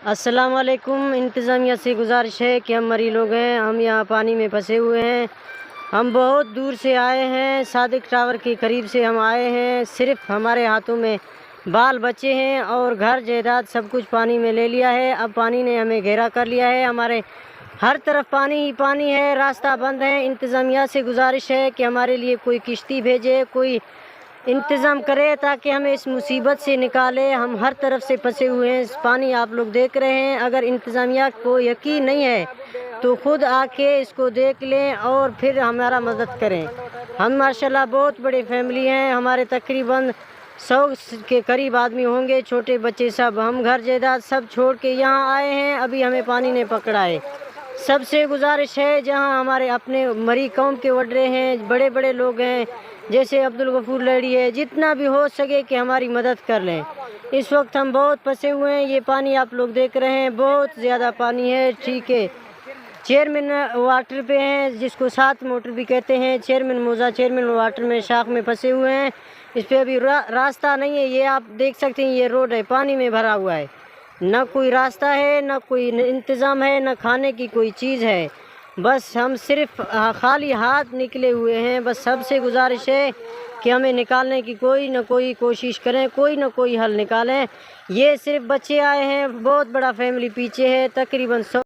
السلام علیکم۔ انتظامیہ سے گزارش ہے کہ ہم مری لوگ ہیں، ہم یہاں پانی میں پھنسے ہوئے ہیں۔ ہم بہت دور سے آئے ہیں، صادق ٹاور کے قریب سے ہم آئے ہیں۔ صرف ہمارے ہاتھوں میں بال بچے ہیں اور گھر جائیداد سب کچھ پانی میں لے لیا ہے۔ اب پانی نے ہمیں گھیرا کر لیا ہے، ہمارے ہر طرف پانی ہی پانی ہے، راستہ بند ہے۔ انتظامیہ سے گزارش ہے کہ ہمارے لیے کوئی کشتی بھیجے، کوئی انتظام کرے تاکہ ہمیں اس مصیبت سے نکالے۔ ہم ہر طرف سے پھنسے ہوئے ہیں، پانی آپ لوگ دیکھ رہے ہیں۔ اگر انتظامیہ کو یقین نہیں ہے تو خود آ کے اس کو دیکھ لیں اور پھر ہمارا مدد کریں۔ ہم ماشاءاللہ بہت بڑی فیملی ہیں، ہمارے تقریباً 100 کے قریب آدمی ہوں گے، چھوٹے بچے سب۔ ہم گھر جائیداد سب چھوڑ کے یہاں آئے ہیں، ابھی ہمیں پانی نے پکڑا ہے۔ سب سے گزارش ہے، جہاں ہمارے اپنے مری قوم کے وڈرے ہیں، بڑے بڑے لوگ ہیں جیسے عبدالغفور لڑی ہے، جتنا بھی ہو سکے کہ ہماری مدد کر لیں۔ اس وقت ہم بہت پھنسے ہوئے ہیں، یہ پانی آپ لوگ دیکھ رہے ہیں، بہت زیادہ پانی ہے۔ ٹھیک ہے، چیئرمین واٹر پہ ہیں، جس کو 7 موٹر بھی کہتے ہیں، چیئرمین موزہ چیئرمین واٹر میں شاخ میں پھنسے ہوئے ہیں۔ اس پہ ابھی راستہ نہیں ہے، یہ آپ دیکھ سکتے ہیں، یہ روڈ ہے، پانی میں بھرا ہوا ہے، نہ کوئی راستہ ہے، نہ کوئی انتظام ہے، نہ کھانے کی کوئی چیز ہے۔ بس ہم صرف خالی ہاتھ نکلے ہوئے ہیں۔ بس سب سے گزارش ہے کہ ہمیں نکالنے کی کوئی نہ کوئی کوشش کریں، کوئی نہ کوئی حل نکالیں۔ یہ صرف بچے آئے ہیں، بہت بڑا فیملی پیچھے ہے، تقریباً 100